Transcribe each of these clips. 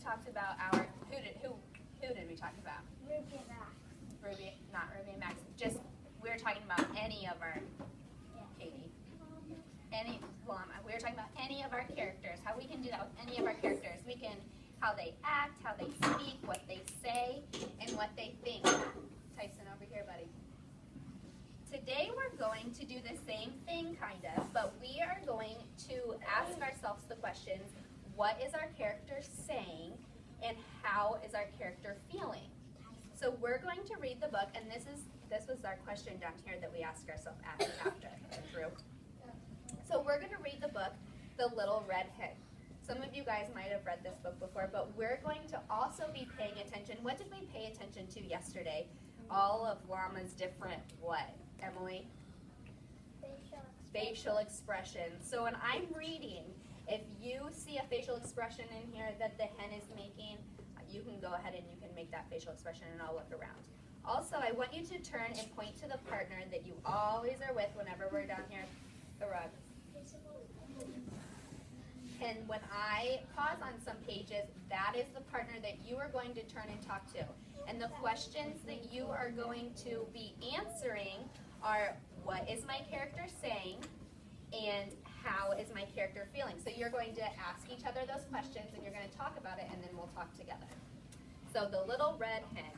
talked about who did we talk about? Ruby and Max. Not Ruby and Max. Just we were talking about any of our Katie. We were talking about any of our characters. How we can do that with any of our characters. We can how they act, how they speak, what they say, and what they think. Tyson, over here, buddy. Today we're going to do the same thing, kind of, but we are going to ask ourselves the questions, what is our character saying, and how is our character feeling? So we're going to read the book, and this was our question down here that we asked ourselves after, Drew. So we're going to read the book, The Little Red Hen. Some of you guys might have read this book before, but we're going to also be paying attention. What did we pay attention to yesterday? All of Llama's different what, Emily? Facial expressions. So when I'm reading, if you see a facial expression in here that the hen is making, you can go ahead and you can make that facial expression and I'll look around. Also, I want you to turn and point to the partner that you always are with whenever we're down here, the rug. And when I pause on some pages, that is the partner that you are going to turn and talk to. And the questions that you are going to be answering are, what is my character saying? And how is my character feeling? So you're going to ask each other those questions and you're going to talk about it and then we'll talk together. So the little red hen.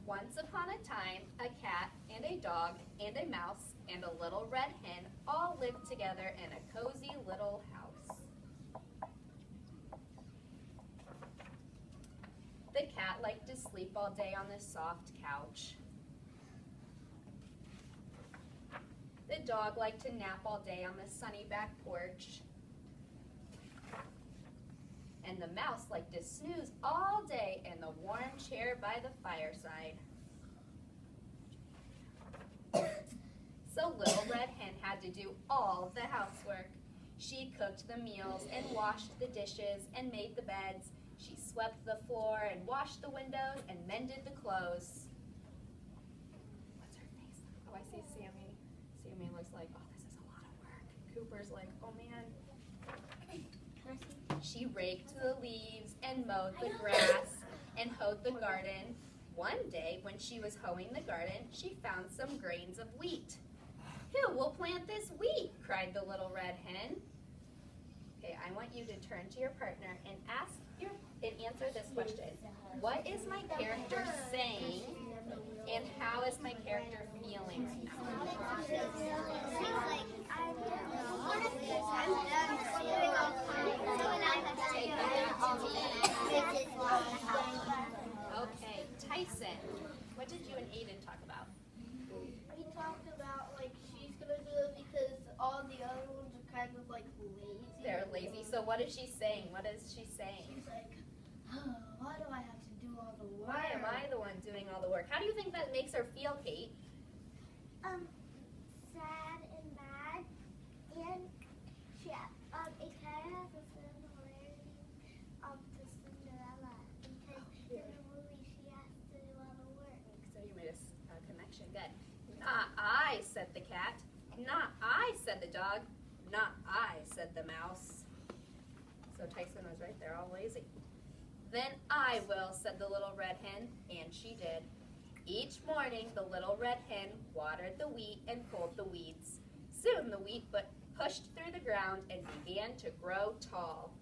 Once upon a time, a cat and a dog and a mouse and a little red hen all lived together in a cozy little house. The cat liked to sleep all day on the soft couch. The dog liked to nap all day on the sunny back porch. And the mouse liked to snooze all day in the warm chair by the fireside. So Little Red Hen had to do all the housework. She cooked the meals and washed the dishes and made the beds. She swept the floor and washed the windows and mended the clothes. What's her face? Oh, I see Sammy. Sammy looks like, oh, this is a lot of work. Cooper's like, oh man. She raked the leaves and mowed the grass and hoed the garden. One day, when she was hoeing the garden, she found some grains of wheat. Who will plant this wheat? Cried the little red hen. Okay, I want you to turn to your partner and answer this question. What is my character saying, and how is my character feeling right now? Okay, Tyson, what did you and Aiden talk about? We talked about like she's gonna do it because all the other ones are kind of like lazy. They're lazy. So what is she saying? What is she saying? She's like, oh, why do I have to do all the work? Why am I the one doing all the work? How do you think that makes her feel, Kate? Sad and mad, and she it kind of has a similarity to Cinderella because in the movie she has to do all the work. So you made a connection. Good. Not I, said the cat. Not I, said the dog. Not I, said the mouse. So Tyson was right there, all lazy. Then I will, said the little red hen, and she did. Each morning, the little red hen watered the wheat and pulled the weeds. Soon the wheat pushed through the ground and began to grow tall.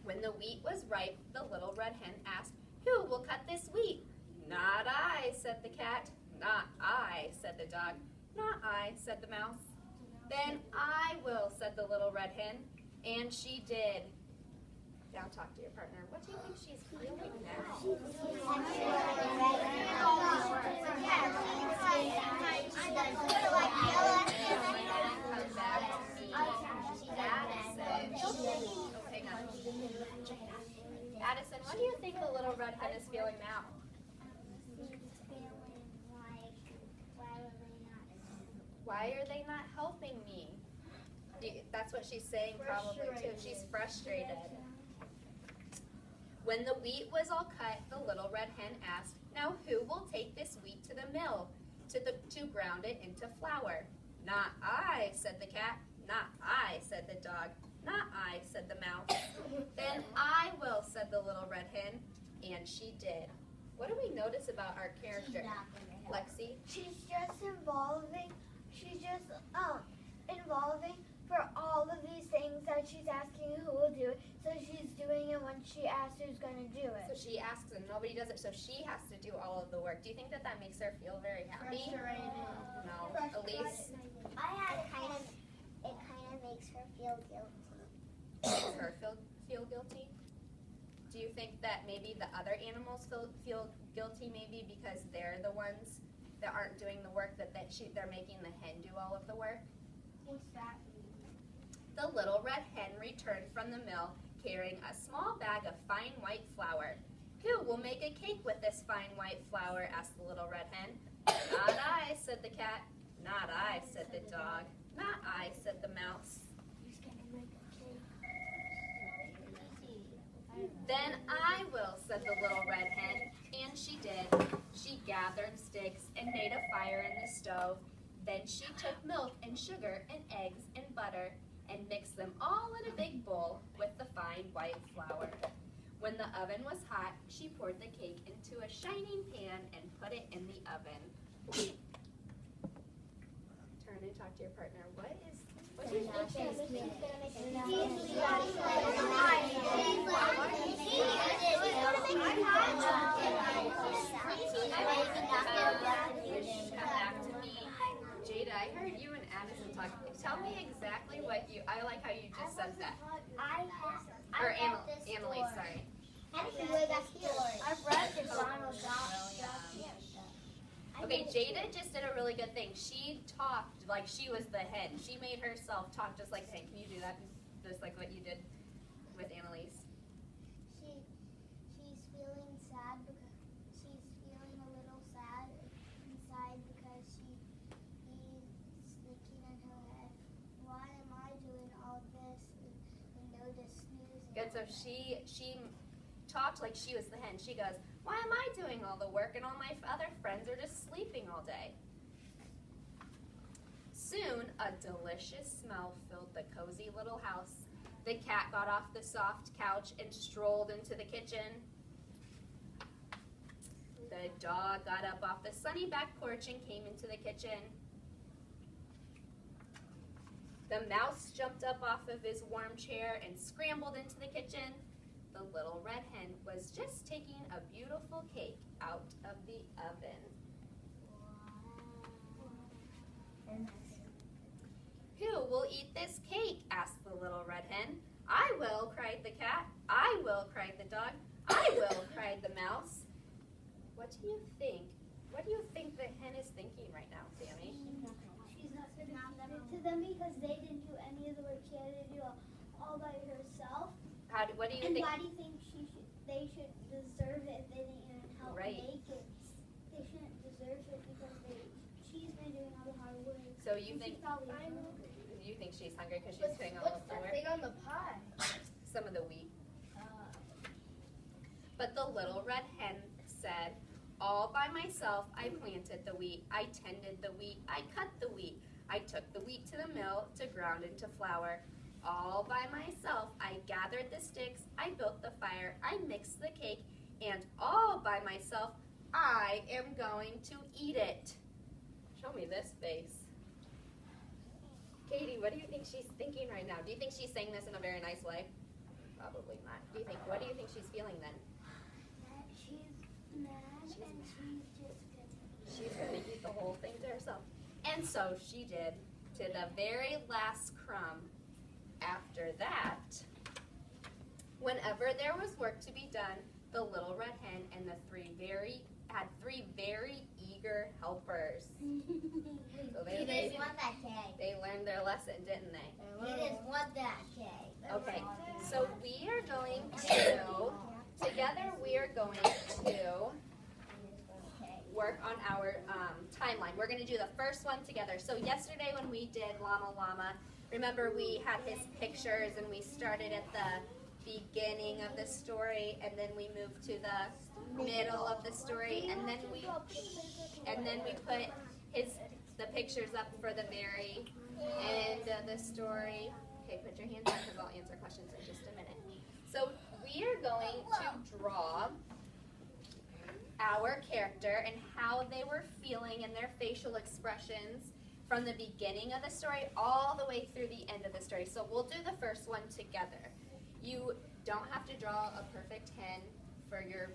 When the wheat was ripe, the little red hen asked, who will cut this wheat? Not I, said the cat. Not I, said the dog. Not I, said the mouse. Then I will, said the little red hen, and she did. Now talk to your partner. What do you think she's feeling now? Addison, what do you think the little red hen is feeling now? Why are they not helping me? That's what she's saying probably too. She's frustrated. When the wheat was all cut, the little red hen asked, now who will take this wheat to the mill to ground it into flour. Not I, said the cat. Not I, said the dog. Not I, said the mouse. Then I will, said the little red hen, and she did. What do we notice about our character, Lexi? She's just involving for all of these things that she's asking who will do it. So she's doing it when she asks who's going to do it. So she asks and nobody does it, so she has to do all of the work. Do you think that makes her feel very happy? Frustrated. No. Elise? It kind of makes her feel guilty. Makes her feel guilty? Do you think that maybe the other animals feel guilty maybe because they're the ones that aren't doing the work that they're making the hen do all of the work? Exactly. The little red hen returned from the mill carrying a small bag of fine white flour. Who will make a cake with this fine white flour? Asked the little red hen. Not I, said the cat. Not I, said the dog. Not I, said the mouse. Then I will, said the little red hen, and she did. She gathered sticks and made a fire in the stove. Then she took milk and sugar and eggs and butter and mixed them all in a big bowl with the fine white flour. When the oven was hot, she poured the cake into a shining pan and put it in the oven. Turn and talk to your partner. What do you think she's doing? Jada, I heard you and Addison talk. Tell me exactly what I like how you just said that. Or Annalise, sorry. I've read the Ronald Okay, Jada just did a really good thing. She talked like she was the head. She made herself talk just like the head. Can you do that? Just like what you did with Annalise. She's feeling sad because she's feeling a little sad inside because she's thinking in her head, why am I doing all this and no snoozing? Good. So she talked like she was the hen. She goes, why am I doing all the work and all my other friends are just sleeping all day? Soon, a delicious smell filled the cozy little house. The cat got off the soft couch and strolled into the kitchen. The dog got up off the sunny back porch and came into the kitchen. The mouse jumped up off of his warm chair and scrambled into the kitchen. The little red hen was just taking a beautiful cake out of the oven. Who will eat this cake? Asked the little red hen. I will, cried the cat. I will, cried the dog. I will, cried the mouse. What do you think? What do you think the hen is thinking right now, Sammy? She's not submitting to them because they didn't do any of the work. She had to do it all by herself. What do you And think? why do you think they should deserve it if they didn't even help Right. make it? They shouldn't deserve it because she's been doing all the hard work. So you think she's hungry because she's doing all of the work? on the pie? Some of the wheat. But the little red hen said, all by myself I planted the wheat, I tended the wheat, I cut the wheat, I took the wheat to the mill to ground into flour. All by myself I gathered the sticks, I built the fire, I mixed the cake, and all by myself I am going to eat it. Show me this face. Katie, what do you think she's thinking right now? Do you think she's saying this in a very nice way? Probably not. What do you think she's feeling then? She's mad and she's just gonna She's going to eat the whole thing to herself. And so she did, to the very last crumb. After that, whenever there was work to be done, the little red hen and the three very eager helpers. So He didn't want that cake. they learned their lesson, didn't they? He didn't want that cake. Okay, so we are going to, together we are going to work on our timeline. We're going to do the first one together. So yesterday when we did Llama Llama, remember we had his pictures and we started at the beginning of the story and then we moved to the middle of the story and then we put the picture's up for the very end of the story. Okay, put your hands up because I'll answer questions in just a minute. So we are going to draw our character and how they were feeling and their facial expressions from the beginning of the story all the way through the end of the story. So we'll do the first one together. You don't have to draw a perfect hen for your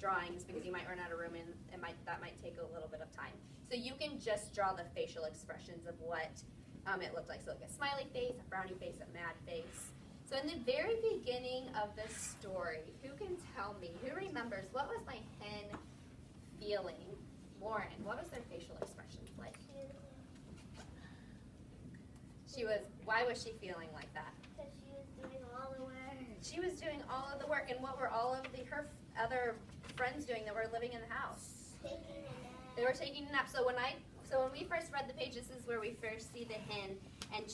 drawings because you might run out of room and that might take a little bit of time. So you can just draw the facial expressions of what it looked like. So like a smiley face, a frowny face, a mad face. So in the very beginning of the story, who can tell me, who remembers, what was my hen feeling? Lauren, what was their facial expressions like? Why was she feeling like that? Because she was doing all the work. She was doing all of the work, and what were all of her other friends doing that were living in the house? Taking a nap. They were taking a nap. So when we first read the page, this is where we first see the hen, and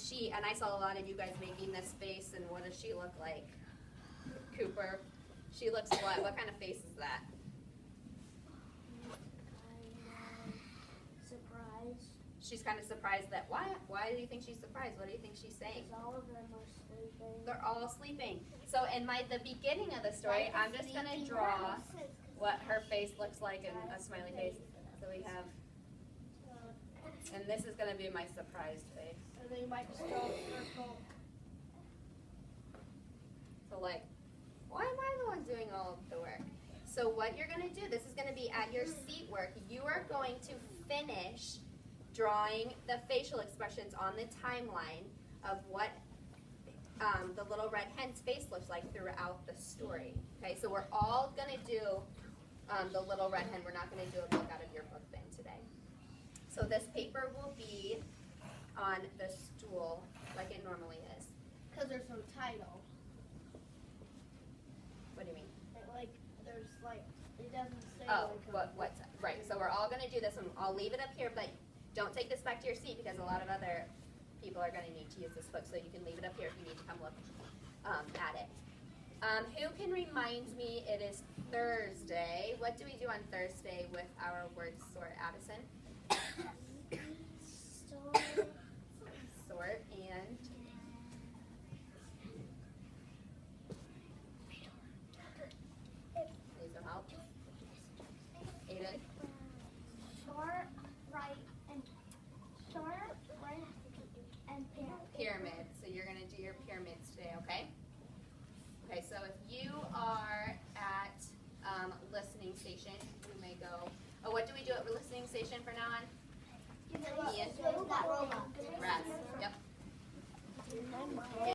I saw a lot of you guys making this face, and what does she look like? Cooper. She looks what? What kind of face is that? Surprised. She's kind of surprised that, why do you think she's surprised? What do you think she's saying? Because all of them are sleeping. They're all sleeping. So in the beginning of the story, I'm just going to draw what her face looks like in a smiley face. So we have, and this is going to be my surprised face. And then you might just draw a circle. So like, why am I the one doing all of the work? So what you're going to do, this is going to be at your seat work. You are going to finish drawing the facial expressions on the timeline of what the little red hen's face looks like throughout the story. Okay, so we're all going to do the little red hen. We're not going to do a book out of your book bin today. So this paper will be on the stool like it normally is. Because there's no title. What do you mean? It doesn't say. What's right? So we're all going to do this, and I'll leave it up here, but don't take this back to your seat because a lot of other people are going to need to use this book, so you can leave it up here if you need to come look at it. Who can remind me it is Thursday? What do we do on Thursday with our word sort, Addison? Sort and need some help? Aiden? Short, right, and Pyramid. So you're going to do your pyramids today, okay? Okay, so if you are at listening station, you may go. Oh, what do we do at listening station from now on? Ian? That robot. Rats. Yep.